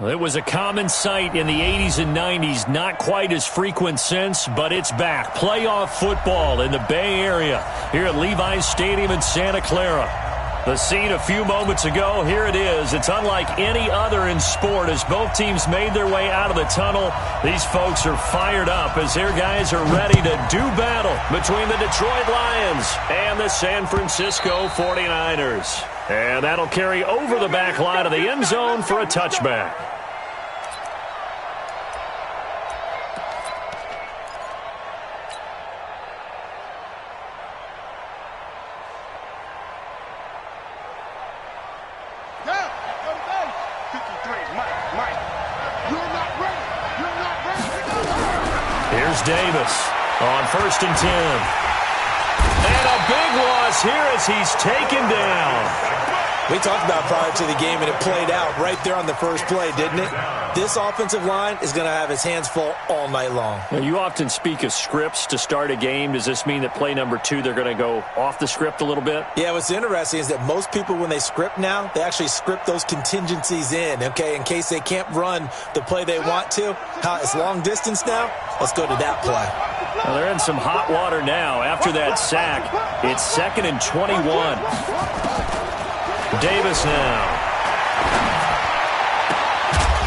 It was a common sight in the 80s and 90s, not quite as frequent since, but it's back. Playoff football in the Bay Area here at Levi's Stadium in Santa Clara. The scene a few moments ago, here it is. It's unlike any other in sport as both teams made their way out of the tunnel. These folks are fired up as their guys are ready to do battle between the Detroit Lions and the San Francisco 49ers. And that'll carry over the back line of the end zone for a touchback. Here's Davis on 1st and 10. And a big loss here as he's taken down. We talked about prior to the game, and it played out right there on the first play, didn't it? This offensive line is going to have his hands full all night long. Now, you often speak of scripts to start a game. Does this mean that play number 2, they're going to go off the script a little bit? Yeah, what's interesting is that most people, when they script now, they actually script those contingencies in, okay, in case they can't run the play they want to. It's long distance now. Let's go to that play. Well, they're in some hot water now. After that sack, it's 2nd and 21. Davis now.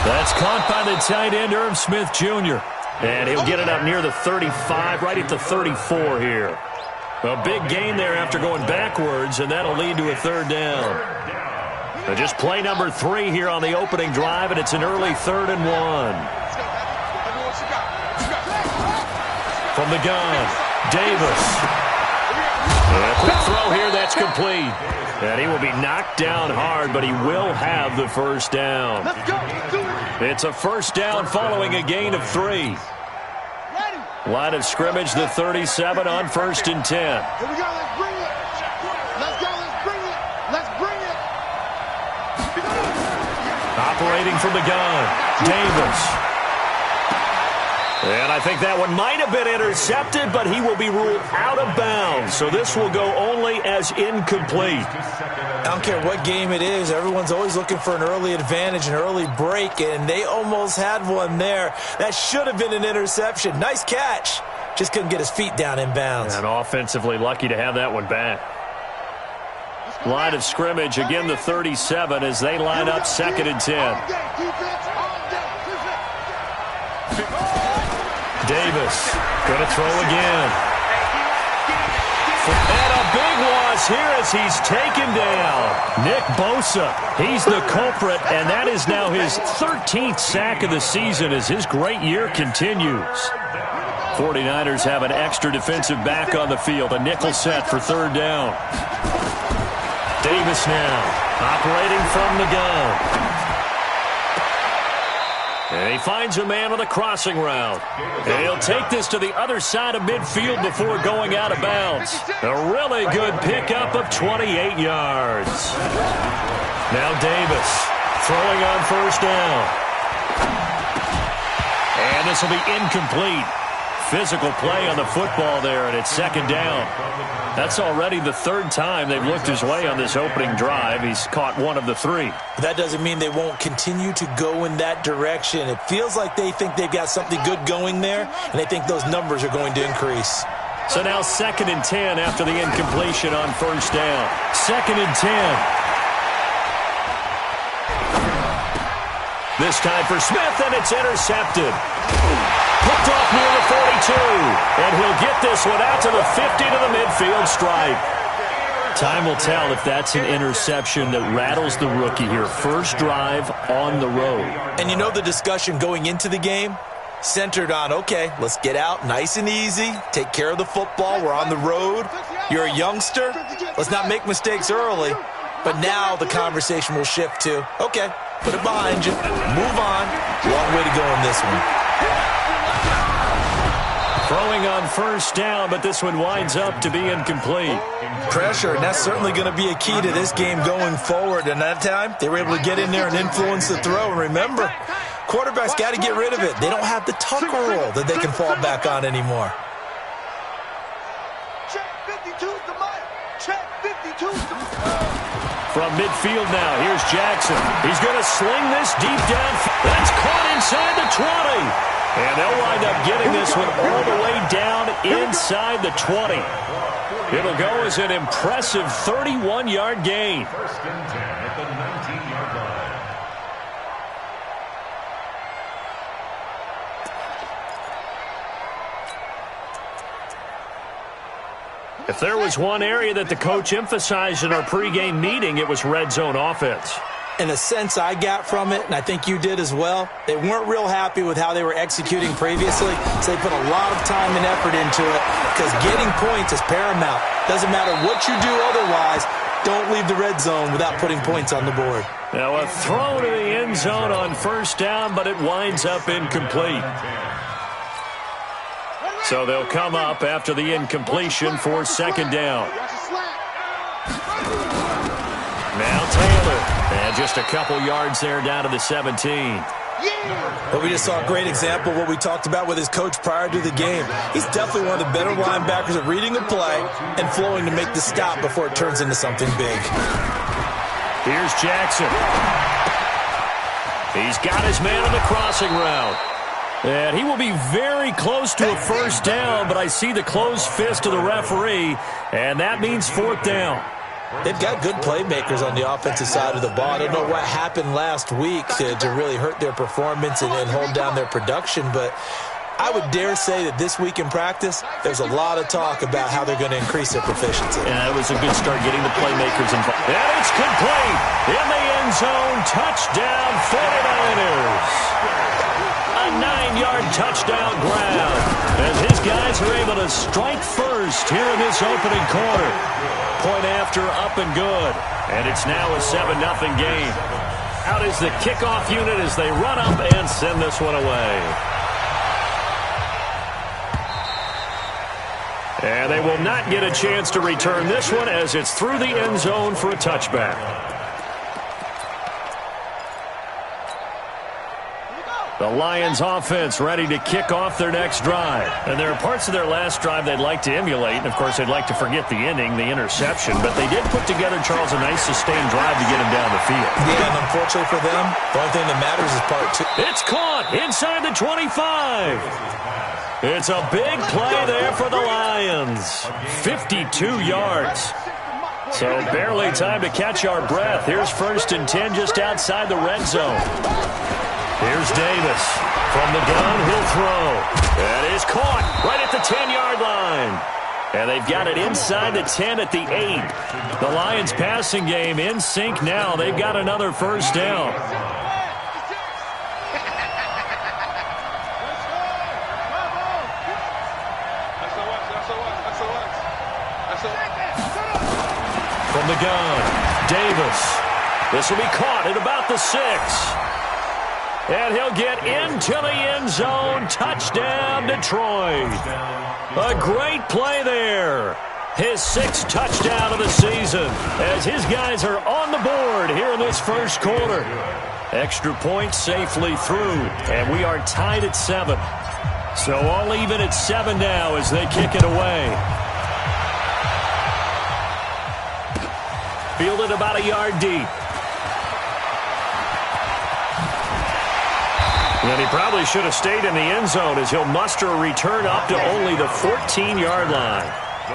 That's caught by the tight end, Irv Smith Jr. And he'll get it up near the 35, right at the 34 here. A big gain there after going backwards, and that'll lead to a 3rd down. But just play number 3 here on the opening drive, and it's an early 3rd and 1. From the gun, Davis. And a quick throw here, that's complete. And he will be knocked down hard, but he will have the 1st down. It's a 1st down following a gain of 3. Line of scrimmage, the 37 on 1st and 10. Here we go, let's bring it. Let's go, let's bring it. Let's bring it. Operating from the gun, Davis. And I think that one might have been intercepted, but he will be ruled out of bounds. So this will go only as incomplete. I don't care what game it is. Everyone's always looking for an early advantage, an early break, and they almost had one there. That should have been an interception. Nice catch. Just couldn't get his feet down in bounds. And offensively lucky to have that one back. Line of scrimmage, again the 37 as they line up 2nd and 10. Davis going to throw again. And a big loss here as he's taken down. Nick Bosa, he's the culprit, and that is now his 13th sack of the season as his great year continues. 49ers have an extra defensive back on the field, a nickel set for 3rd down. Davis now operating from the gun. And he finds a man with a crossing route. And he'll take this to the other side of midfield before going out of bounds. A really good pickup of 28 yards. Now Davis throwing on 1st down. And this will be incomplete. Physical play on the football there, and it's 2nd down. That's already the 3rd time they've looked his way on this opening drive. He's caught 1 of the 3. That doesn't mean they won't continue to go in that direction. It feels like they think they've got something good going there, and they think those numbers are going to increase. So now 2nd and 10 after the incompletion on 1st down. 2nd and 10. This time for Smith, and it's intercepted. Picked off near the 42, and he'll get this one out to the 50 to the midfield stripe. Time will tell if that's an interception that rattles the rookie here. First drive on the road. And you know the discussion going into the game? Centered on, okay, let's get out nice and easy, take care of the football, we're on the road. You're a youngster, let's not make mistakes early. But now the conversation will shift to, okay, put it behind you, move on. Long way to go in this one. Throwing on 1st down, but this one winds up to be incomplete. Pressure, and that's certainly going to be a key to this game going forward. And that time, they were able to get in there and influence the throw. And remember, quarterbacks got to get rid of it. They don't have the tucker roll that they can fall back on anymore. Check 52's the mic. Check 52's the mic. From midfield now, here's Jackson. He's going to sling this deep down. That's caught inside the 20. And they'll wind up getting this one all the way down inside the 20. It'll go as an impressive 31-yard gain. First and 10 at the 19-yard line. If there was one area that the coach emphasized in our pregame meeting, it was red zone offense. In a sense I got from it, and I think you did as well, they weren't real happy with how they were executing previously, so they put a lot of time and effort into it because getting points is paramount. Doesn't matter what you do otherwise, don't leave the red zone without putting points on the board. Now a throw to the end zone on first down, but it winds up incomplete. So they'll come up after the incompletion for second down. Now Taylor. And just a couple yards there down to the 17. But we just saw a great example of what we talked about with his coach prior to the game. He's definitely one of the better linebackers at reading a play and flowing to make the stop before it turns into something big. Here's Jackson. He's got his man on the crossing route. And he will be very close to a first down, but I see the closed fist of the referee, and that means fourth down. They've got good playmakers on the offensive side of the ball. I don't know what happened last week to really hurt their performance and hold down their production, but I would dare say that this week in practice, there's a lot of talk about how they're going to increase their proficiency. Yeah, it was a good start getting the playmakers involved. And it's complete in the end zone. Touchdown, 49ers. A 9-yard touchdown grab as his guys are able to strike first here in this opening quarter. Point after, up and good. And it's now a 7-0 game. Out is the kickoff unit as they run up and send this one away. And they will not get a chance to return this one as it's through the end zone for a touchback. The Lions offense ready to kick off their next drive. And there are parts of their last drive they'd like to emulate. And, of course, they'd like to forget the ending, the interception. But they did put together, Charles, a nice sustained drive to get him down the field. Yeah, and unfortunately for them, the only thing that matters is part two. It's caught inside the 25. It's a big play there for the Lions. 52 yards. So barely time to catch our breath. Here's first and 10 just outside the red zone. Here's Davis. From the gun, he'll throw. That is caught right at the 10-yard line. And they've got it inside the 10 at the 8. The Lions passing game in sync now. They've got another first down. From the gun, Davis. This will be caught at about the 6. And he'll get into the end zone. Touchdown, Detroit. A great play there. His 6th touchdown of the season as his guys are on the board here in this first quarter. Extra point safely through, and we are tied at 7. So all even at 7 now as they kick it away. Fielded about a yard deep. And he probably should have stayed in the end zone as he'll muster a return up to only the 14-yard line.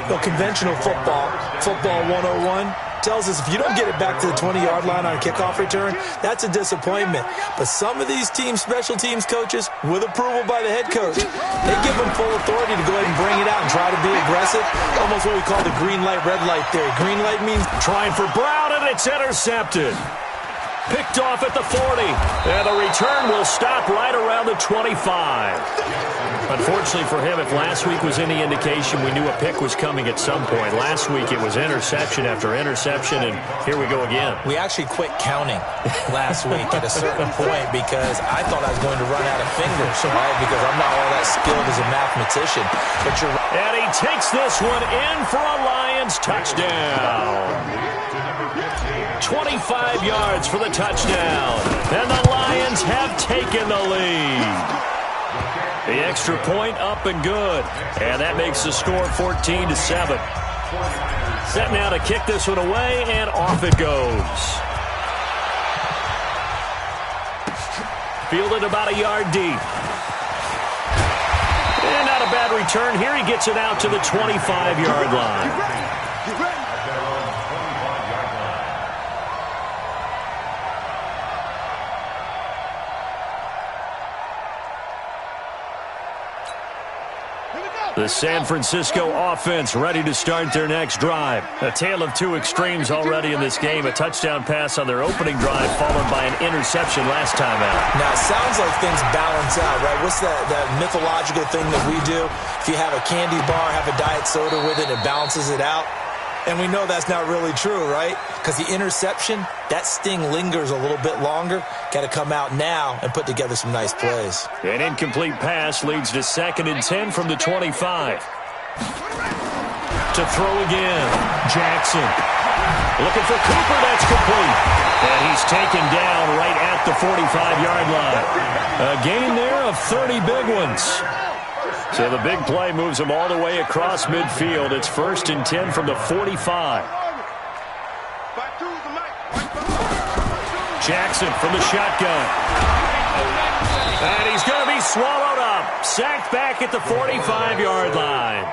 Well, conventional football 101, tells us if you don't get it back to the 20-yard line on a kickoff return, that's a disappointment. But some of these special teams coaches, with approval by the head coach, they give them full authority to go ahead and bring it out and try to be aggressive. Almost what we call the green light, red light theory. Green light means trying for Brown, and it's intercepted. Picked off at the 40. And the return will stop right around the 25. Unfortunately for him, if last week was any indication, we knew a pick was coming at some point. Last week it was interception after interception, and here we go again. We actually quit counting last week at a certain point because I thought I was going to run out of fingers, right? Because I'm not all that skilled as a mathematician. But you're right. And he takes this one in for a Lions touchdown. 25 yards for the touchdown. And the Lions have taken the lead. The extra point up and good. And that makes the score 14-7. Set now to kick this one away, and off it goes. Fielded about a yard deep. And not a bad return here. He gets it out to the 25-yard line. Get ready. The San Francisco offense ready to start their next drive. A tale of two extremes already in this game. A touchdown pass on their opening drive followed by an interception last time out. Now, it sounds like things balance out, right? What's that mythological thing that we do? If you have a candy bar, have a diet soda with it, it balances it out. And we know that's not really true, right? Because the interception, that sting lingers a little bit longer. Got to come out now and put together some nice plays. An incomplete pass leads to 2nd and 10 from the 25. To throw again. Jackson. Looking for Cooper. That's complete. And he's taken down right at the 45-yard line. A gain there of 30 big ones. So the big play moves him all the way across midfield. It's 1st and 10 from the 45. Jackson from the shotgun. And he's going to be swallowed up. Sacked back at the 45-yard line.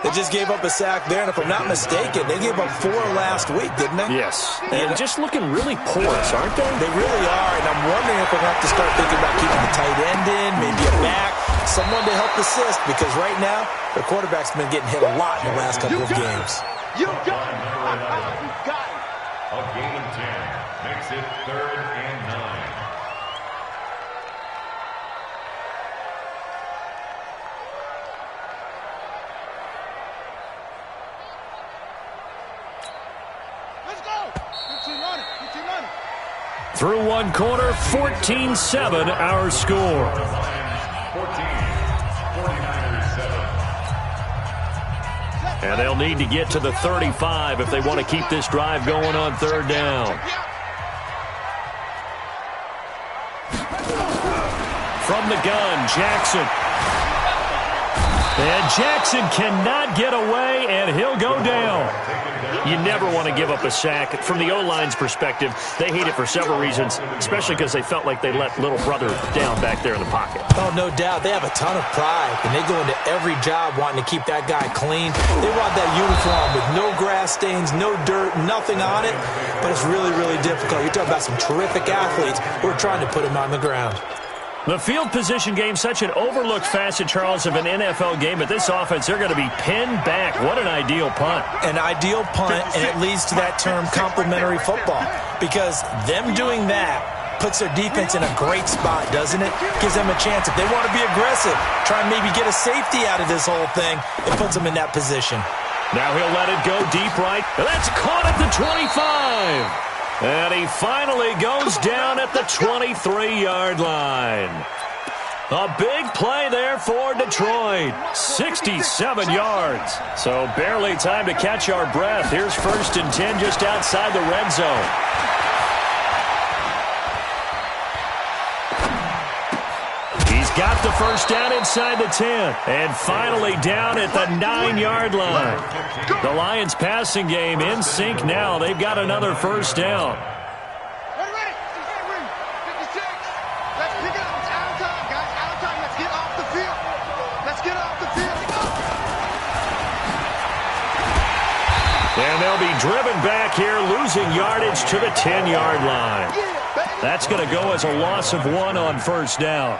They just gave up a sack there, and if I'm not mistaken, they gave up 4 last week, didn't they? Yes. And just looking really porous, aren't they? They really are, and I'm wondering if we're going to have to start thinking about keeping the tight end in, maybe a back, someone to help assist, because right now, the quarterback's been getting hit a lot in the last couple of games. You got it. You got it. A gain of 10 makes it 3rd and 9. Let's go. 15 on it. 15 on it. Through one quarter, 14-7 our score. 49ers 7. And they'll need to get to the 35 if they want to keep this drive going on 3rd down. From the gun, Jackson. And Jackson cannot get away, and he'll go down. You never want to give up a sack. From the O-line's perspective, they hate it for several reasons, especially because they felt like they let little brother down back there in the pocket. Oh, no doubt. They have a ton of pride, and they go into every job wanting to keep that guy clean. They want that uniform with no grass stains, no dirt, nothing on it, but it's really, really difficult. You're talking about some terrific athletes who are trying to put him on the ground. The field position game, such an overlooked facet, Charles, of an NFL game. But this offense, they're going to be pinned back. What an ideal punt. An ideal punt, and it leads to that term complementary football. Because them doing that puts their defense in a great spot, doesn't it? Gives them a chance. If they want to be aggressive, try and maybe get a safety out of this whole thing, it puts them in that position. Now he'll let it go deep right. That's caught at the 25. And he finally goes down at the 23-yard line. A big play there for Detroit. 67 yards. So barely time to catch our breath. Here's 1st and 10 just outside the red zone. He's got the first down inside the 10. And finally down at the 9-yard line. The Lions passing game in sync now. They've got another first down. Ready. 56. Let's pick it up. It's out of time, guys. Out of time. Let's get off the field. Let's get off the field. And they'll be driven back here, losing yardage to the 10-yard line. That's going to go as a loss of 1 on 1st down.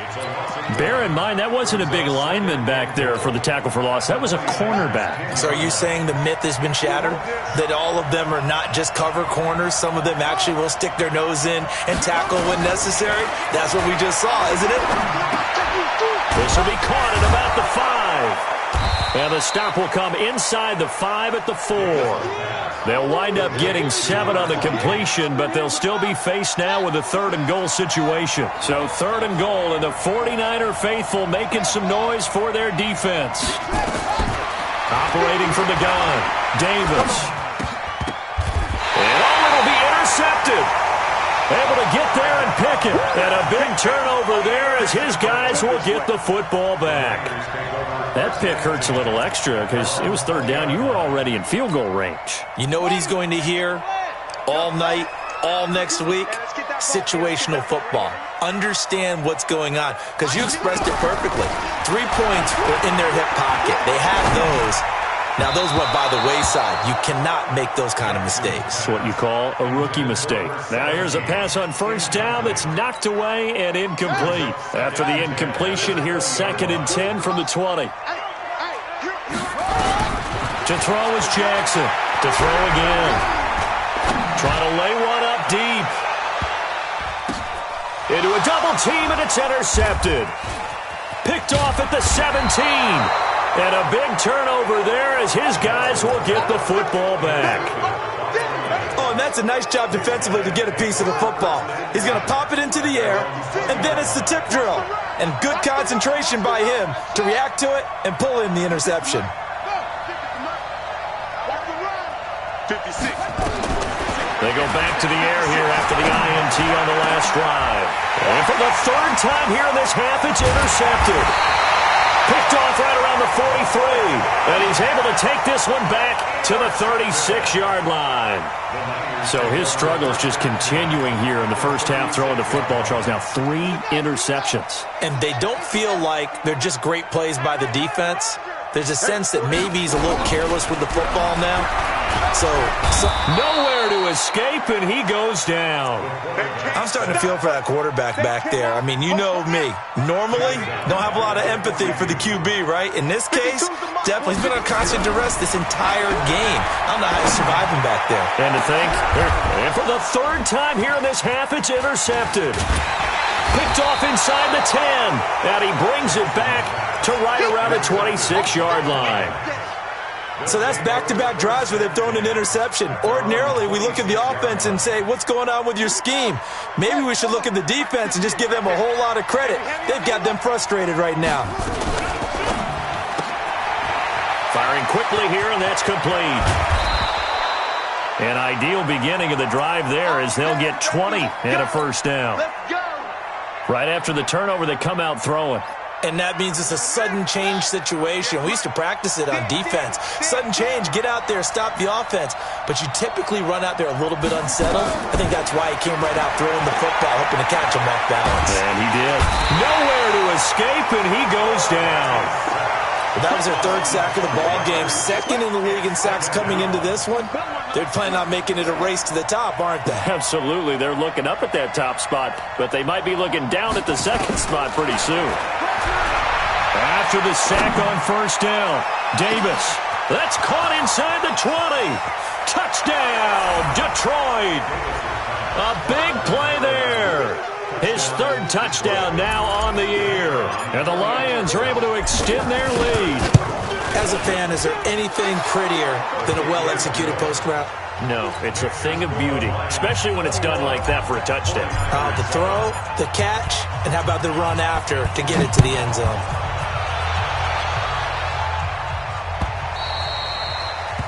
Bear in mind, that wasn't a big lineman back there for the tackle for loss. That was a cornerback. So are you saying the myth has been shattered? That all of them are not just cover corners? Some of them actually will stick their nose in and tackle when necessary? That's what we just saw, isn't it? This will be caught at about the 5. And the stop will come inside the 5 at the 4. They'll wind up getting 7 on the completion, but they'll still be faced now with a 3rd and goal situation. So 3rd and goal, and the 49er faithful making some noise for their defense. Operating from the gun, Davis. And it'll be intercepted. Able to get there and pick it. And a big turnover there as his guys will get the football back. That pick hurts a little extra because it was 3rd down. You were already in field goal range. You know what he's going to hear all night, all next week? situational football. Understand what's going on, because you expressed it perfectly. 3 points were in their hip pocket. They had those. Now, those went by the wayside. You cannot make those kind of mistakes. That's what you call a rookie mistake. Now, here's a pass on first down that's knocked away and incomplete. After the incompletion, here's 2nd and 10 from the 20. To throw is Jackson. To throw again. Trying to lay one up deep. Into a double team, and it's intercepted. Picked off at the 17. And a big turnover there as his guys will get the football back. Oh, and that's a nice job defensively to get a piece of the football. He's going to pop it into the air, and then it's the tip drill. And good concentration by him to react to it and pull in the interception. 56. They go back to the air here after the INT on the last drive. And for the 3rd time here in this half, it's intercepted. Picked off right around the 43. And he's able to take this one back to the 36-yard line. So his struggles just continuing here in the first half throwing the football. Charles, now 3 interceptions. And they don't feel like they're just great plays by the defense. There's a sense that maybe he's a little careless with the football now. So nowhere to escape, and he goes down. I'm starting to feel for that quarterback back there. I mean, you know me. Normally, don't have a lot of empathy for the QB, right? In this case, definitely. He's been on constant duress this entire game. I don't know how he's surviving back there. And to think, and for the 3rd time here in this half, it's intercepted. Picked off inside the 10. And he brings it back to right around the 26-yard line. So that's back-to-back drives where they've thrown an interception. Ordinarily, we look at the offense and say, what's going on with your scheme? Maybe we should look at the defense and just give them a whole lot of credit. They've got them frustrated right now. Firing quickly here, and that's complete. An ideal beginning of the drive there as they'll get 20 and a first down. Right after the turnover, they come out throwing. And that means it's a sudden change situation. We used to practice it on defense. Sudden change, get out there, stop the offense. But you typically run out there a little bit unsettled. I think that's why he came right out throwing the football, hoping to catch him off balance. And he did. Nowhere to escape, and he goes down. Well, that was their 3rd sack of the ball game. 2nd in the league in sacks coming into this one. They're planning on making it a race to the top, aren't they? Absolutely. They're looking up at that top spot, but they might be looking down at the 2nd spot pretty soon. After the sack on first down, Davis. That's caught inside the 20. Touchdown, Detroit. A big play there. His 3rd touchdown now on the year. And the Lions are able to extend their lead. As a fan, is there anything prettier than a well-executed post route? No, it's a thing of beauty, especially when it's done like that for a touchdown. The throw, the catch, and how about the run after to get it to the end zone?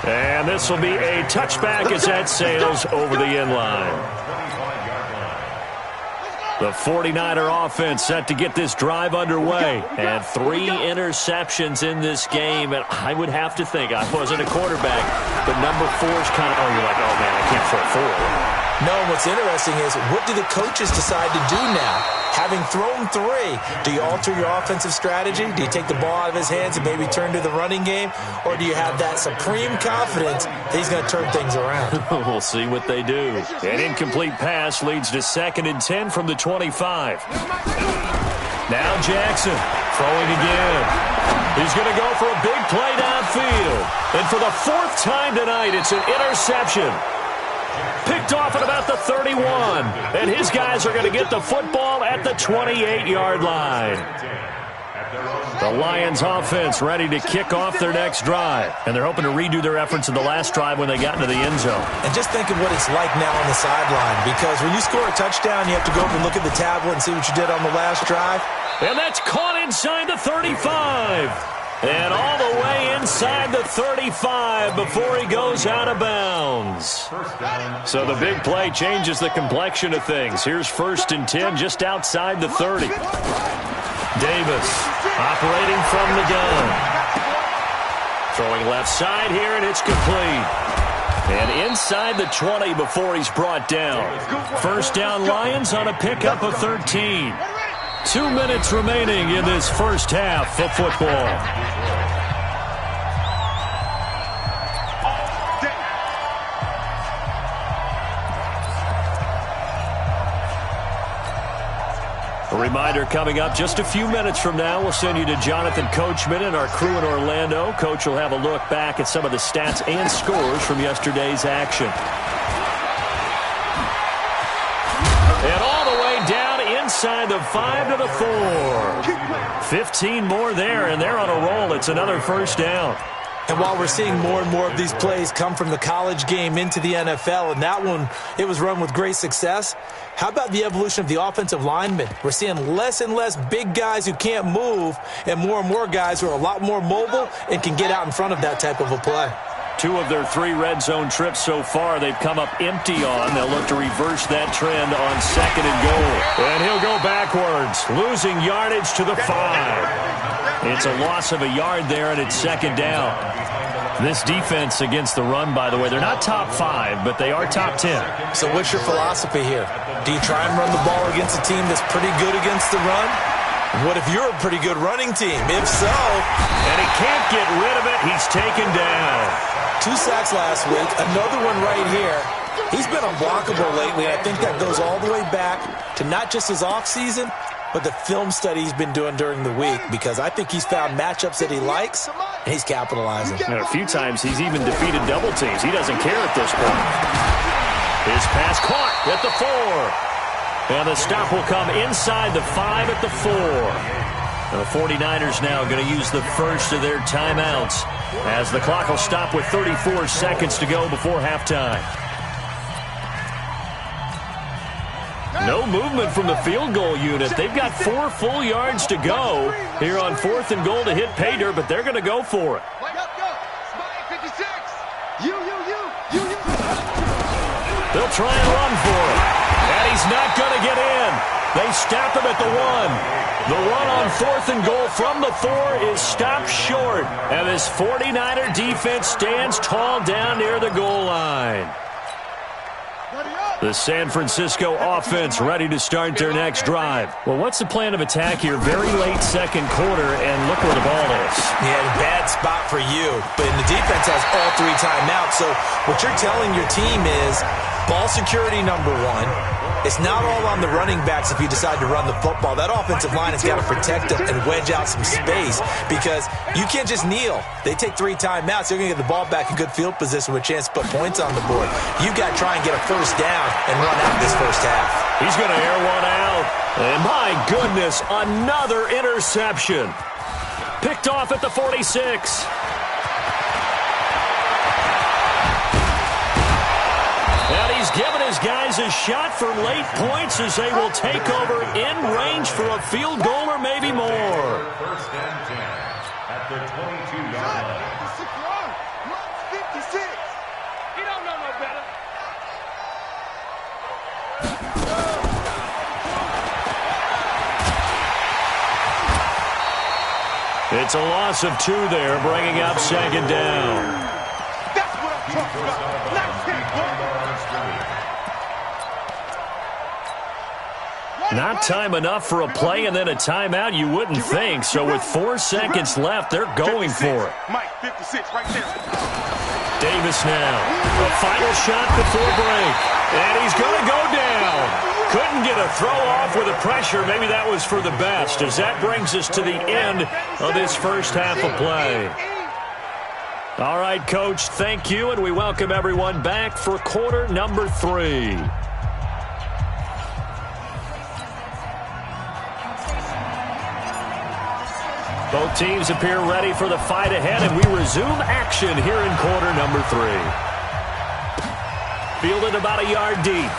And this will be a touchback as that sails over the end line. The 49er offense set to get this drive underway. And 3 interceptions in this game. And I would have to think, I wasn't a quarterback, but number 4 is kind of, you're like, oh, man, I can't throw 4. No, what's interesting is, what do the coaches decide to do now? Having thrown 3, do you alter your offensive strategy? Do you take the ball out of his hands and maybe turn to the running game? Or do you have that supreme confidence that he's going to turn things around? We'll see what they do. An incomplete pass leads to 2nd and 10 from the 25. Now Jackson throwing again. He's going to go for a big play downfield. And for the 4th time tonight, it's an interception. Picked off at about the 31. And his guys are going to get the football at the 28-yard line. The Lions offense ready to kick off their next drive. And they're hoping to redo their efforts in the last drive when they got into the end zone. And just think of what it's like now on the sideline. Because when you score a touchdown, you have to go over and look at the tablet and see what you did on the last drive. And that's caught inside the 35. And all the way inside the 35 before he goes out of bounds. So the big play changes the complexion of things. Here's 1st and 10 just outside the 30. Davis operating from the gun. Throwing left side here, and it's complete. And inside the 20 before he's brought down. First down Lions on a pickup of 13. 2 minutes remaining in this first half of football. A reminder coming up just a few minutes from now. We'll send you to Jonathan Coachman and our crew in Orlando. Coach will have a look back at some of the stats and scores from yesterday's action. And all the way down inside the 5 to the 4. 15 more there, and they're on a roll. It's another first down. And while we're seeing more and more of these plays come from the college game into the NFL, and that one, it was run with great success, how about the evolution of the offensive linemen? We're seeing less and less big guys who can't move and more guys who are a lot more mobile and can get out in front of that type of a play. 2 of their 3 red zone trips so far they've come up empty on. They'll look to reverse that trend on 2nd and goal. And he'll go backwards, losing yardage to the 5. It's a loss of a yard there, and it's 2nd down. This defense against the run, by the way, they're not top 5, but they are top 10. So what's your philosophy here? Do you try and run the ball against a team that's pretty good against the run? What if you're a pretty good running team? If so... And he can't get rid of it. He's taken down. 2 sacks last week, another one right here. He's been unblockable lately. I think that goes all the way back to not just his offseason, but the film study he's been doing during the week, because I think he's found matchups that he likes, and he's capitalizing. And a few times he's even defeated double teams. He doesn't care at this point. His pass caught at the 4. And the stop will come inside the 5 at the 4. The 49ers now going to use the first of their timeouts as the clock will stop with 34 seconds to go before halftime. No movement from the field goal unit. They've got 4 full yards to go here on 4th and goal to hit pay dirt, but they're going to go for it. They'll try and run for it. And he's not going to get in. They stop him at the 1. The run on 4th and goal from the 4 is stopped short. And this 49er defense stands tall down near the goal line. The San Francisco offense ready to start their next drive. Well, what's the plan of attack here? Very late 2nd quarter, and look where the ball is. Yeah, bad spot for you. But the defense has all 3 timeouts. So what you're telling your team is ball security number 1. It's not all on the running backs if you decide to run the football. That offensive line has got to protect them and wedge out some space, because you can't just kneel. They take 3 timeouts. They're going to get the ball back in good field position with a chance to put points on the board. You've got to try and get a first down and run out this first half. He's going to air one out. And my goodness, another interception. Picked off at the 46. And he's given his guys a shot for late points as they will take over in range for a field goal or maybe more. First and 10 at the 22-yard line. 56. He don't know no better. It's a loss of 2 there, bringing up 2nd down. That's what I'm talking about. Nice hit, Not time enough for a play and then a timeout, you wouldn't think. So with 4 seconds left, they're going for it. Mike, 56 right there. Davis now. A final shot before break. And he's going to go down. Couldn't get a throw off with the pressure. Maybe that was for the best, as that brings us to the end of this first half of play. All right, Coach, thank you, and we welcome everyone back for quarter number 3. Both teams appear ready for the fight ahead, and we resume action here in quarter number 3. Fielded about a yard deep.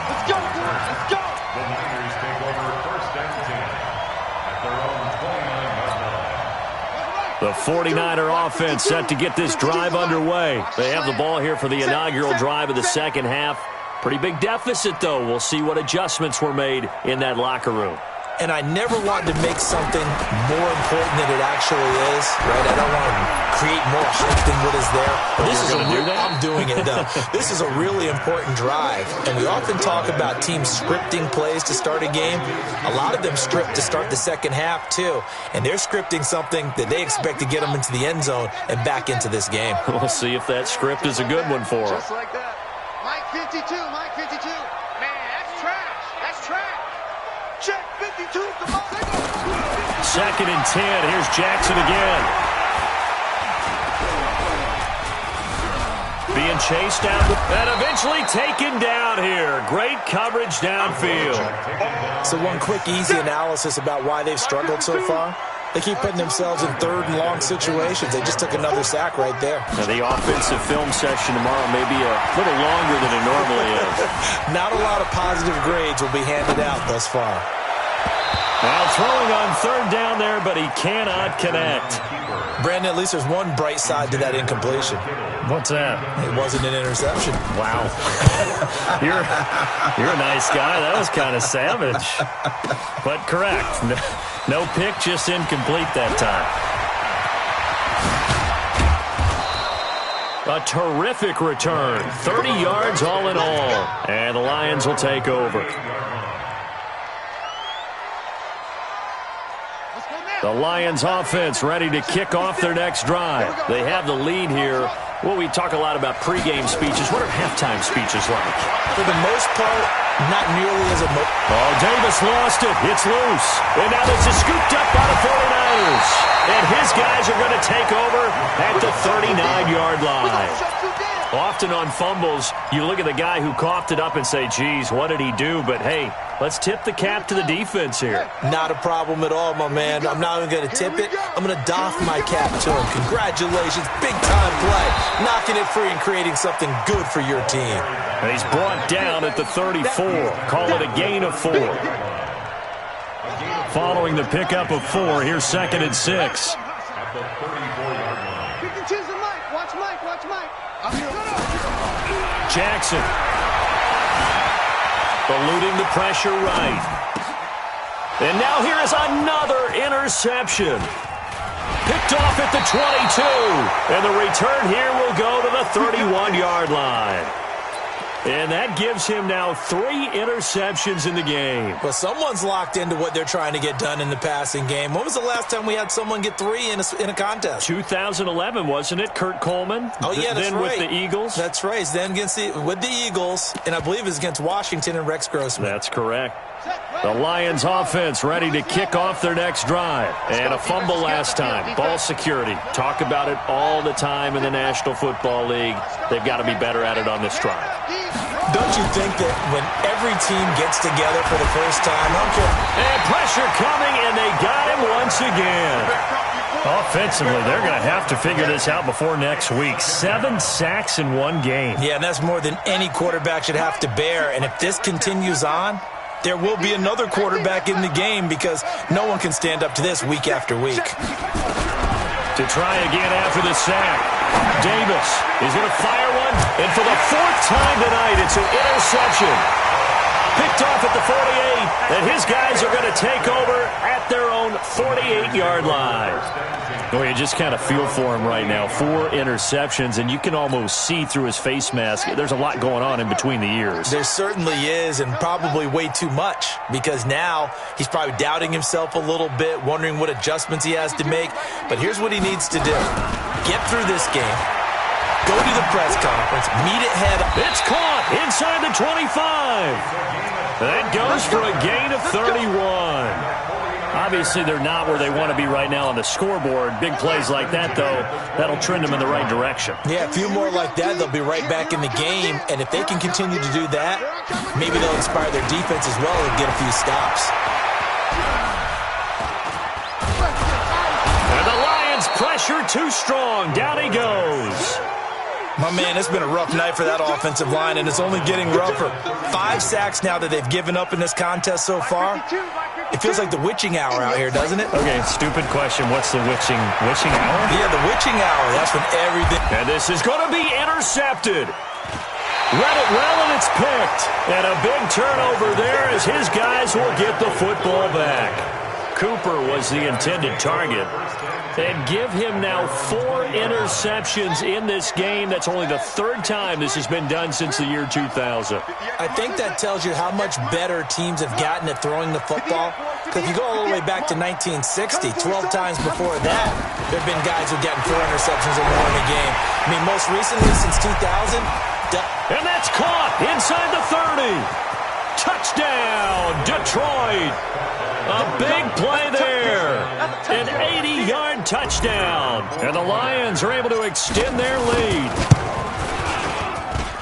Let's go, let's go. The Niners take over first and 10 at their own 29-yard line. The 49er offense set to get this drive underway. They have the ball here for the inaugural drive of the second half. Pretty big deficit, though. We'll see what adjustments were made in that locker room. and I never want to make something more important than it actually is, right? I don't want to create more hype than what is there. This is I'm doing it, though. This is a really important drive, and we often talk about teams scripting plays to start a game. A lot of them script to start the second half, too, and they're scripting something that they expect to get them into the end zone and back into this game. We'll see if that script is a good one for them. Just like that. Mike 52, Mike 52. Man, that's trash. That's trash. Check 52. Come on, they go. 2nd and 10. Here's Jackson again. Being chased down and eventually taken down here. Great coverage downfield. So one quick, easy analysis about why they've struggled so far. They keep putting themselves in 3rd and long situations. They just took another sack right there. Now the offensive film session tomorrow may be a little longer than it normally is. Not a lot of positive grades will be handed out thus far. Now throwing on 3rd down there, but he cannot connect. Brandon, at least there's one bright side to that incompletion. What's that? It wasn't an interception. Wow. You're a nice guy. That was kind of savage. But correct. No pick, just incomplete that time. A terrific return. 30 yards all in all. And the Lions will take over. The Lions offense ready to kick off their next drive. They have the lead here. Well, we talk a lot about pregame speeches. What are halftime speeches like? For the most part, not nearly as Oh, Davis lost it. It's loose. And now this is scooped up by the 49ers. And his guys are going to take over at the 39-yard line. Often on fumbles, you look at the guy who coughed it up and say, geez, what did he do? But, hey, let's tip the cap to the defense here. Not a problem at all, my man. I'm not even going to tip it. I'm going to doff my cap to him. Congratulations. Big-time play. Knocking it free and creating something good for your team. And he's brought down at the 34. Call it a gain of 4. Following the pickup of 4, here's 2nd and 6. Watch Mike. Jackson. Eluding the pressure right. And now here is another interception. Picked off at the 22. And the return here will go to the 31-yard line. And that gives him now 3 interceptions in the game. Well, someone's locked into what they're trying to get done in the passing game. When was the last time we had someone get 3 in a contest? 2011, wasn't it? Kurt Coleman? Oh, yeah, that's then right. With the Eagles? That's right. Then with the Eagles, and I believe it was against Washington and Rex Grossman. That's correct. The Lions offense ready to kick off their next drive. And a fumble last time. Ball security. Talk about it all the time in the National Football League. They've got to be better at it on this drive. Don't you think that when every team gets together for the first time, and pressure coming, and they got him once again. Offensively, they're going to have to figure this out before next week. 7 sacks in one game. Yeah, and that's more than any quarterback should have to bear. And if this continues on, there will be another quarterback in the game because no one can stand up to this week after week. To try again after the sack. Davis is going to fire one, and for the 4th time tonight, it's an interception. Picked off at the 48, and his guys are going to take over at their own 48-yard line. Well, you just kind of feel for him right now. 4 interceptions, and you can almost see through his face mask. There's a lot going on in between the ears. There certainly is, and probably way too much, because now he's probably doubting himself a little bit, wondering what adjustments he has to make. But here's what he needs to do. Get through this game. Go to the press conference. Meet it head up. It's caught inside the 25. That goes for a gain of 31. Obviously, they're not where they want to be right now on the scoreboard. Big plays like that, though, that'll trend them in the right direction. Yeah, a few more like that, they'll be right back in the game. And if they can continue to do that, maybe they'll inspire their defense as well and get a few stops. And the Lions pressure too strong. Down he goes. My man, it's been a rough night for that offensive line, and it's only getting rougher. 5 sacks now that they've given up in this contest so far. It feels like the witching hour out here, doesn't it? Okay, stupid question. What's the witching hour? Yeah, the witching hour. That's when everything... And this is going to be intercepted. Read it well, and it's picked. And a big turnover there as his guys will get the football back. Cooper was the intended target. And give him now 4 interceptions in this game. That's only the 3rd time this has been done since the year 2000. I think that tells you how much better teams have gotten at throwing the football. Because if you go all the way back to 1960, 12 times before that, there have been guys who've gotten 4 interceptions or more in a game. I mean, most recently, since 2000... And that's caught inside the 30. Touchdown, Detroit. A big play there. An 80-yard touchdown. And the Lions are able to extend their lead.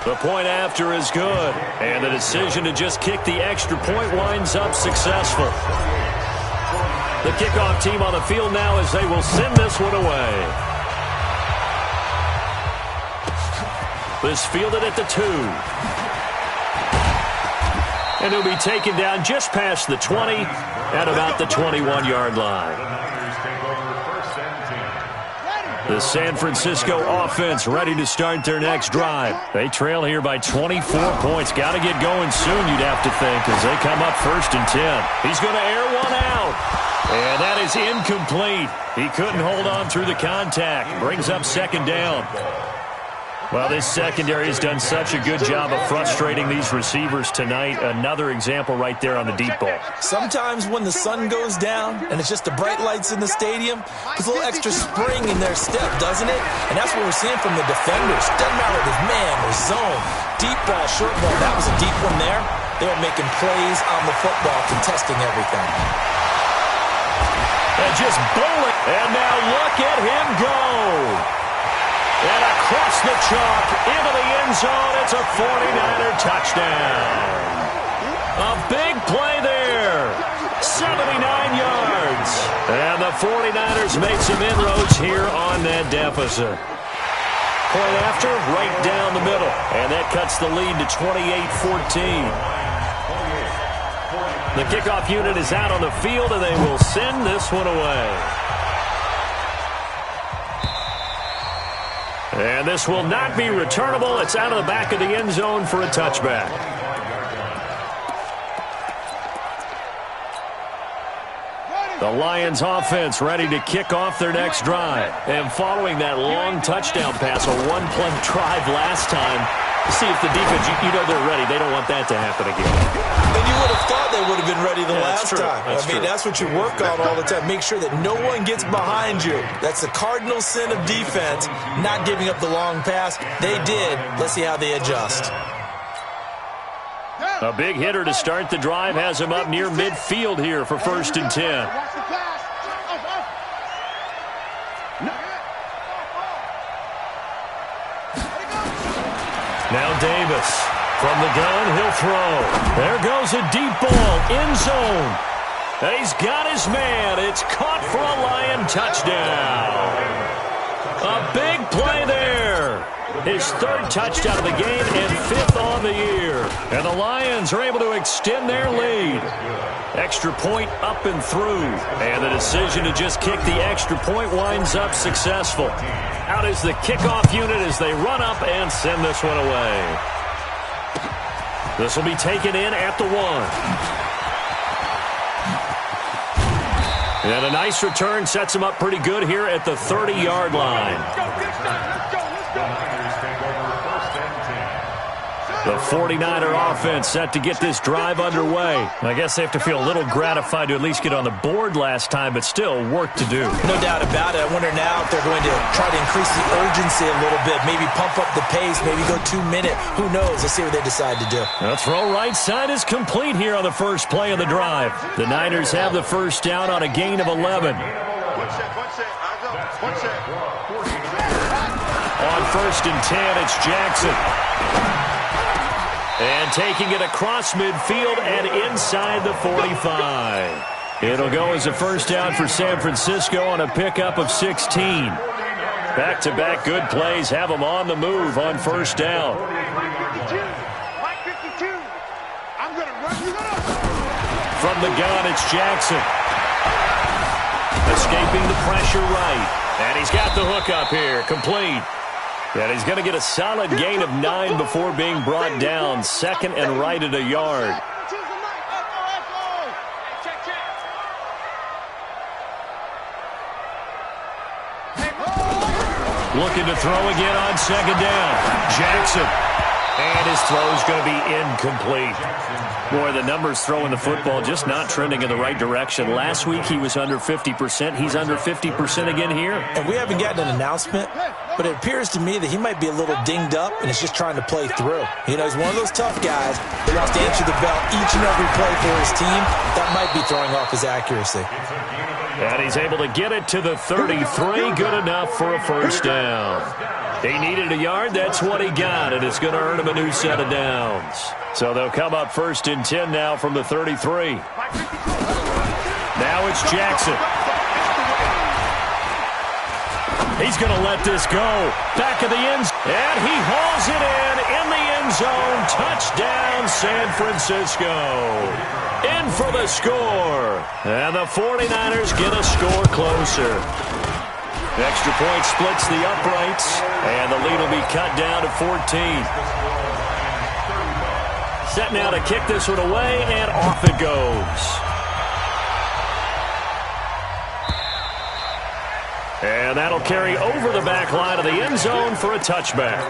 The point after is good. And the decision to just kick the extra point winds up successful. The kickoff team on the field now as they will send this one away. This fielded at the 2. And he'll be taken down just past the 20 at about the 21-yard line. The San Francisco offense ready to start their next drive. They trail here by 24 points. Got to get going soon, you'd have to think, as they come up 1st and 10. He's going to air one out. And that is incomplete. He couldn't hold on through the contact. Brings up 2nd down. Well, this secondary has done such a good job of frustrating these receivers tonight. Another example right there on the deep ball. Sometimes when the sun goes down and it's just the bright lights in the stadium, there's a little extra spring in their step, doesn't it? And that's what we're seeing from the defenders. Doesn't matter if it's man or zone. Deep ball, short ball. That was a deep one there. They're making plays on the football, contesting everything. And just bowling. And now look at him go. And across the chalk, into the end zone, it's a 49er touchdown. A big play there. 79 yards. And the 49ers make some inroads here on that deficit. Point after, right down the middle. And that cuts the lead to 28-14. The kickoff unit is out on the field, and they will send this one away. And this will not be returnable. It's out of the back of the end zone for a touchback. The Lions offense ready to kick off their next drive. And following that long touchdown pass, a one-play drive last time, see if the defense, you know they're ready. They don't want that to happen again. And you would have thought they would have been ready the last time. That's what you work on all the time. Make sure that no one gets behind you. That's the cardinal sin of defense, not giving up the long pass. They did. Let's see how they adjust. A big hitter to start the drive has him up near midfield here for 1st and 10. Now Davis from the gun, he'll throw. There goes a deep ball, end zone. And he's got his man. It's caught for a Lion touchdown. A big play there. His 3rd touchdown of the game and 5th on the year. And the Lions are able to extend their lead. Extra point up and through. And the decision to just kick the extra point winds up successful. Out is the kickoff unit as they run up and send this one away. This will be taken in at the 1. And a nice return sets him up pretty good here at the 30-yard line. The 49er offense set to get this drive underway. I guess they have to feel a little gratified to at least get on the board last time, but still work to do. No doubt about it. I wonder now if they're going to try to increase the urgency a little bit, maybe pump up the pace, maybe go 2-minute. Who knows? Let's see what they decide to do. The throw right side is complete here on the first play of the drive. The Niners have the first down on a gain of 11. On 1st and 10, it's Jackson. And taking it across midfield and inside the 45. It'll go as a first down for San Francisco on a pickup of 16. Back-to-back good plays have them on the move on first down. From the gun, it's Jackson. Escaping the pressure right. And he's got the hook up here, complete. And he's going to get a solid gain of 9 before being brought down. 2nd and right at a yard. Looking to throw again on 2nd down. Jackson. And his throw is going to be incomplete. Boy, the numbers throwing the football just not trending in the right direction. Last week he was under 50%. He's under 50% again here. And we haven't gotten an announcement, but it appears to me that he might be a little dinged up and is just trying to play through. You know, he's one of those tough guys that wants to answer the bell each and every play for his team. That might be throwing off his accuracy. And he's able to get it to the 33. Good enough for a first down. He needed a yard. That's what he got, and it's going to earn him a new set of downs. So they'll come up 1st and 10 now from the 33. Now it's Jackson. He's going to let this go. Back of the end, and he hauls it in the end zone. Touchdown, San Francisco. In for the score. And the 49ers get a score closer. Extra point splits the uprights, and the lead will be cut down to 14. Set now to kick this one away, and off it goes. And that'll carry over the back line of the end zone for a touchback.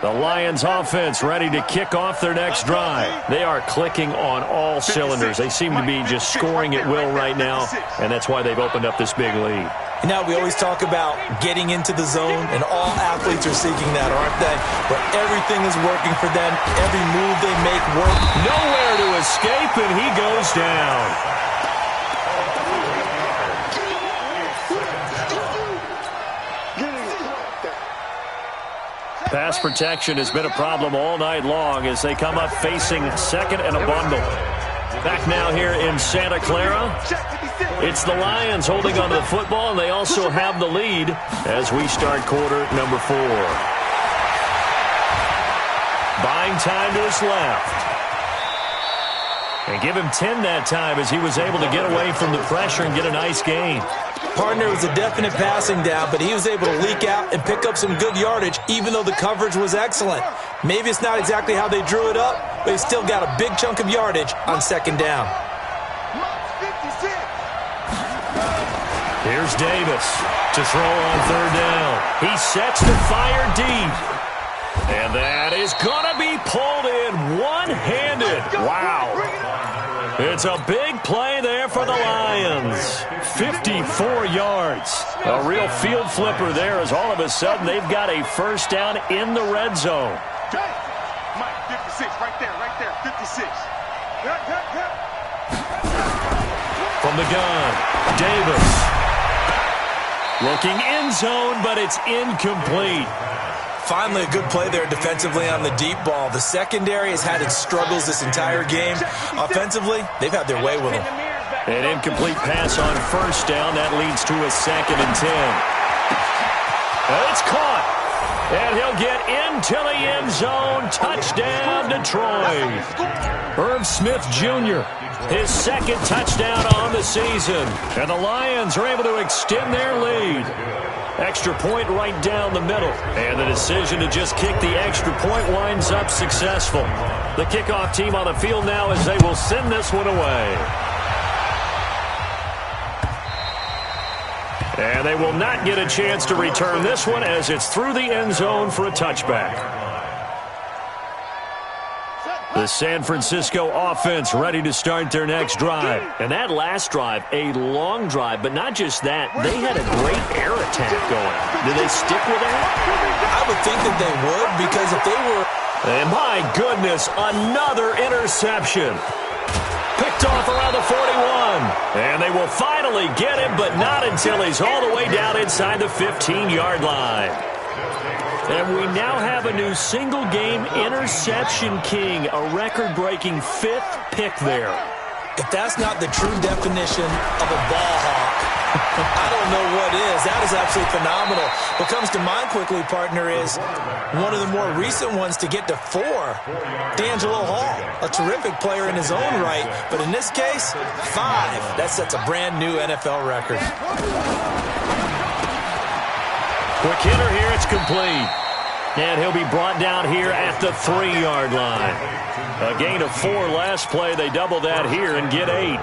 The Lions offense ready to kick off their next drive. They are clicking on all cylinders. They seem to be just scoring at will right now, and that's why they've opened up this big lead. You know, we always talk about getting into the zone, and all athletes are seeking that, aren't they? But everything is working for them. Every move they make work. Nowhere to escape, and he goes down. Pass protection has been a problem all night long as they come up facing 2nd and a bundle. Back now here in Santa Clara. It's the Lions holding onto the football, and they also have the lead as we start quarter number 4. Buying time to his left. And give him 10 that time as he was able to get away from the pressure and get a nice gain. Partner was a definite passing down, but he was able to leak out and pick up some good yardage, even though the coverage was excellent. Maybe it's not exactly how they drew it up, but he still got a big chunk of yardage on 2nd down. Here's Davis to throw on 3rd down. He sets to fire deep. And that is going to be pulled in one-handed. Wow. It's a big play there for the Lions. 54 yards. A real field flipper there as all of a sudden they've got a first down in the red zone. Mike, 56, right there, 56. From the gun, Davis. Looking end zone, but it's incomplete. Finally, a good play there defensively on the deep ball. The secondary has had its struggles this entire game. Offensively, they've had their way with them. An incomplete pass on 1st down. That leads to a 2nd and 10. It's caught. And he'll get into the end zone. Touchdown, Detroit. Irv Smith Jr., his 2nd touchdown on the season. And the Lions are able to extend their lead. Extra point right down the middle. And the decision to just kick the extra point winds up successful. The kickoff team on the field now as they will send this one away. And they will not get a chance to return this one as it's through the end zone for a touchback. The San Francisco offense ready to start their next drive. And that last drive, a long drive, but not just that. They had a great air attack going. Did they stick with that? I would think that they would, because if they were... And my goodness, another interception. Picked off around the 41. And they will finally get him, but not until he's all the way down inside the 15-yard line. And we now have a new single-game interception king, a record-breaking 5th pick there. If that's not the true definition of a ball hawk, I don't know what is. That is absolutely phenomenal. What comes to mind quickly, partner, is one of the more recent ones to get to 4. D'Angelo Hall, a terrific player in his own right, but in this case, 5. That sets a brand new NFL record. Quick hitter here, it's complete. And he'll be brought down here at the 3-yard line. A gain of 4 last play. They double that here and get 8.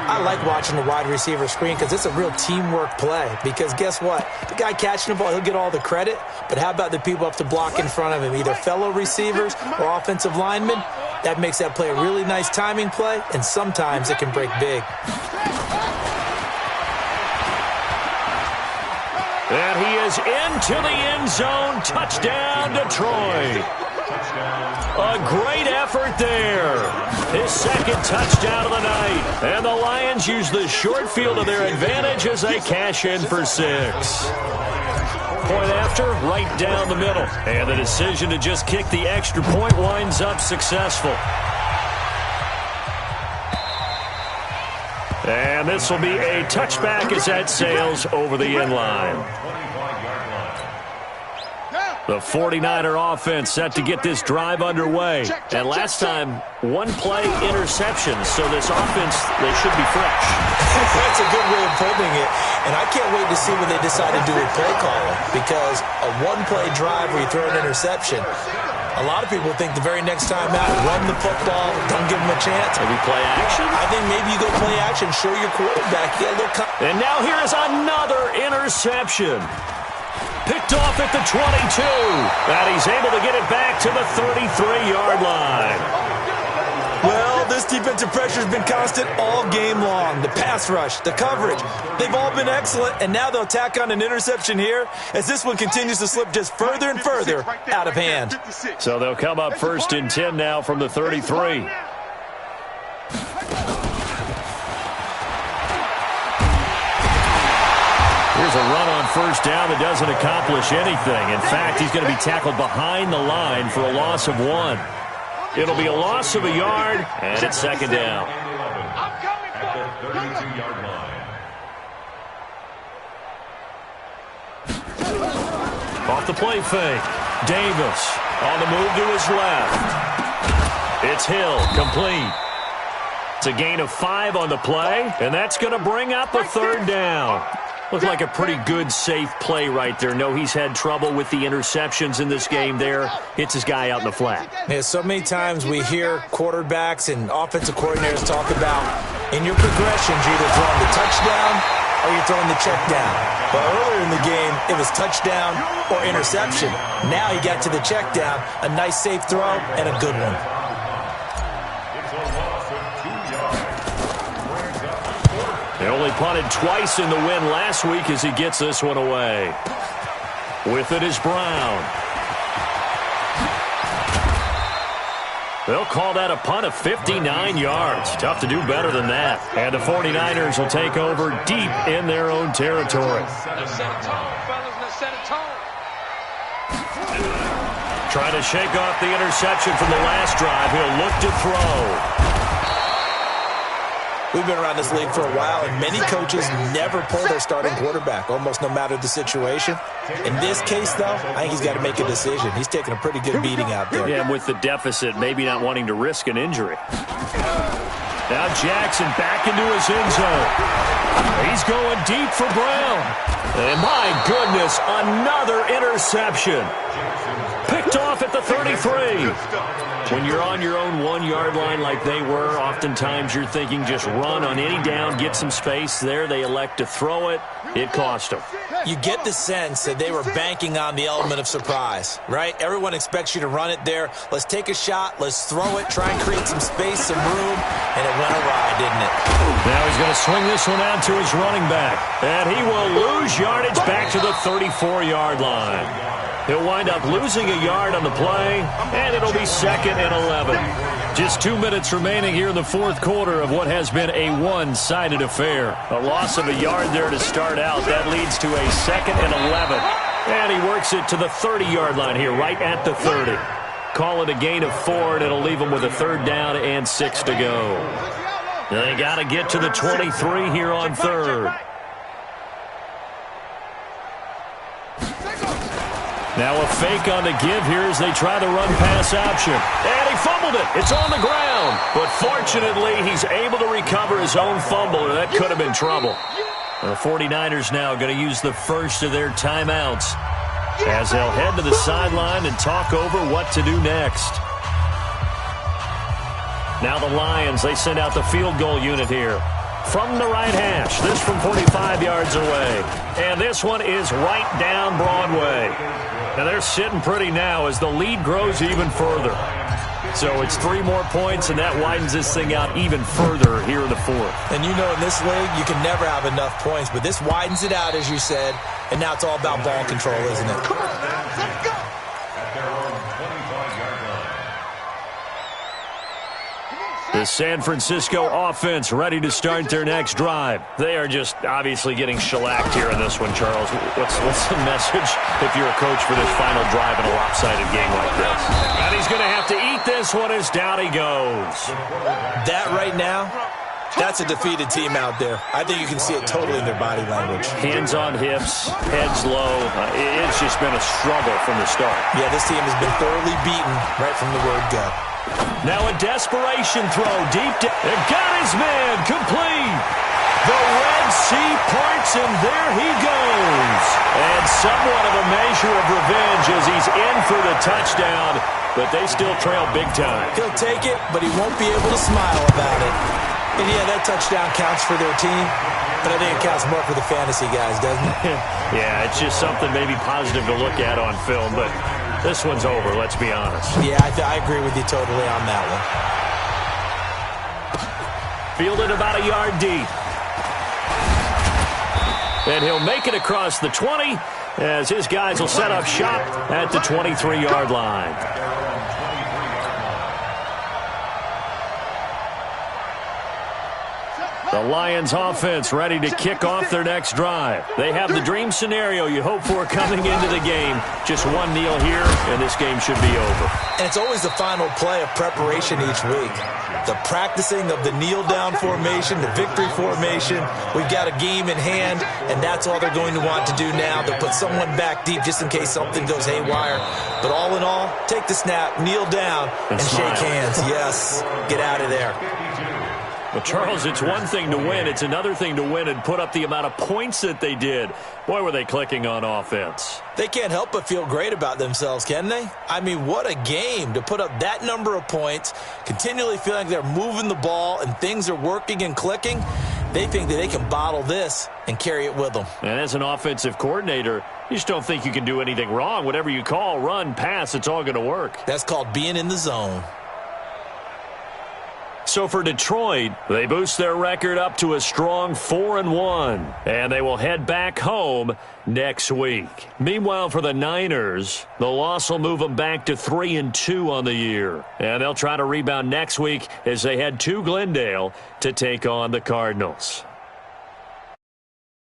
I like watching the wide receiver screen because it's a real teamwork play. Because guess what? The guy catching the ball, he'll get all the credit. But how about the people up to block in front of him, either fellow receivers or offensive linemen? That makes that play a really nice timing play, and sometimes it can break big. And he is into the end zone. Touchdown, Detroit. A great effort there. His second touchdown of the night. And the Lions use the short field to their advantage as they cash in for 6. Point after, right down the middle. And the decision to just kick the extra point winds up successful. And this will be a touchback as that sails over the end line. The 49er offense set to get this drive underway. And last time, 1-play interception. So this offense, they should be fresh. That's a good way of putting it. And I can't wait to see what they decide to do with play calling. Because a 1-play drive where you throw an interception, a lot of people think the very next time out, run the football, don't give them a chance. Maybe play action? I think maybe you go play action, show your quarterback. And now here is another interception. Picked off at the 22. And he's able to get it back to the 33-yard line. Well, this defensive pressure has been constant all game long. The pass rush, the coverage, they've all been excellent. And now they'll tack on an interception here as this one continues to slip just further and further out of hand. So they'll come up 1st and 10 now from the 33. Here's a run on 1st down that doesn't accomplish anything. In fact, he's going to be tackled behind the line for a loss of 1. It'll be a loss of a yard, and it's 2nd down. At the 32-yard line. Off the play fake. Davis on the move to his left. It's Hill, complete. It's a gain of 5 on the play, and that's going to bring up a 3rd down. Looked like a pretty good, safe play right there. No, he's had trouble with the interceptions in this game there. Hits his guy out in the flat. Yeah, so many times we hear quarterbacks and offensive coordinators talk about, in your progressions, you're either throwing the touchdown or you're throwing the check down. But earlier in the game, it was touchdown or interception. Now he got to the check down, a nice safe throw, and a good one. They only punted twice in the win last week as he gets this one away. With it is Brown. They'll call that a punt of 59 yards. Tough to do better than that. And the 49ers will take over deep in their own territory. Trying to shake off the interception from the last drive. He'll look to throw. We've been around this league for a while, and many coaches never pull their starting quarterback, almost no matter the situation. In this case, though, I think he's got to make a decision. He's taking a pretty good beating out there. Yeah, and with the deficit, maybe not wanting to risk an injury. Now Jackson back into his end zone. He's going deep for Brown. And my goodness, another interception. Picked off at the 33. When you're on your own 1-yard line like they were, oftentimes you're thinking just run on any down, get some space. There they elect to throw it. It cost them. You get the sense that they were banking on the element of surprise, right? Everyone expects you to run it there. Let's take a shot. Let's throw it. Try and create some space, some room. And it went awry, didn't it? Now he's going to swing this one out to his running back. And he will lose yardage back to the 34-yard line. He'll wind up losing a yard on the play, and it'll be 2nd and 11. Just 2 minutes remaining here in the 4th quarter of what has been a one-sided affair. A loss of a yard there to start out. That leads to a 2nd and 11. And he works it to the 30-yard line here, right at the 30. Call it a gain of 4, and it'll leave him with a 3rd down and 6 to go. They got to get to the 23 here on 3rd. Now a fake on the give here as they try the run-pass option. And he fumbled it. It's on the ground. But fortunately, he's able to recover his own fumble, or that could have been trouble. The 49ers now going to use the first of their timeouts as they'll head to the sideline and talk over what to do next. Now the Lions, they send out the field goal unit here. From the right hash, this from 45 yards away. And this one is right down Broadway. Now they're sitting pretty now as the lead grows even further. So it's 3 more points, and that widens this thing out even further here in the fourth. And you know in this league, you can never have enough points, but this widens it out, as you said, and now it's all about ball control, isn't it? Come on, let's go. At their own 25-yard line. The San Francisco offense ready to start their next drive. They are just obviously getting shellacked here in this one, Charles. What's the message if you're a coach for this final drive in a lopsided game like this? And he's going to have to eat this one as down he goes. That right now, that's a defeated team out there. I think you can see it totally in their body language. Hands on hips, heads low. It's just been a struggle from the start. Yeah, this team has been thoroughly beaten right from the word go. Now a desperation throw deep down. It got his man complete. The Red Sea parts, and there he goes. And somewhat of a measure of revenge as he's in for the touchdown, but they still trail big time. He'll take it, but he won't be able to smile about it. And yeah, that touchdown counts for their team, but I think it counts more for the fantasy guys, doesn't it? Yeah, it's just something maybe positive to look at on film, but this one's over, let's be honest. Yeah, I agree with you totally on that one. Fielded about a yard deep. And he'll make it across the 20 as his guys will set up shop at the 23-yard line. The Lions offense ready to kick off their next drive. They have the dream scenario you hope for coming into the game. Just one kneel here, and this game should be over. And it's always the final play of preparation each week. The practicing of the kneel-down formation, the victory formation. We've got a game in hand, and that's all they're going to want to do now. They'll put someone back deep just in case something goes haywire. But all in all, take the snap, kneel down, and shake hands. Yes, get out of there. Well, Charles, it's one thing to win. It's another thing to win and put up the amount of points that they did. Boy, were they clicking on offense. They can't help but feel great about themselves, can they? I mean, what a game to put up that number of points, continually feeling like they're moving the ball and things are working and clicking. They think that they can bottle this and carry it with them. And as an offensive coordinator, you just don't think you can do anything wrong. Whatever you call, run, pass, it's all going to work. That's called being in the zone. So for Detroit, they boost their record up to a strong 4-1, and they will head back home next week. Meanwhile, for the Niners, the loss will move them back to 3-2 on the year, and they'll try to rebound next week as they head to Glendale to take on the Cardinals.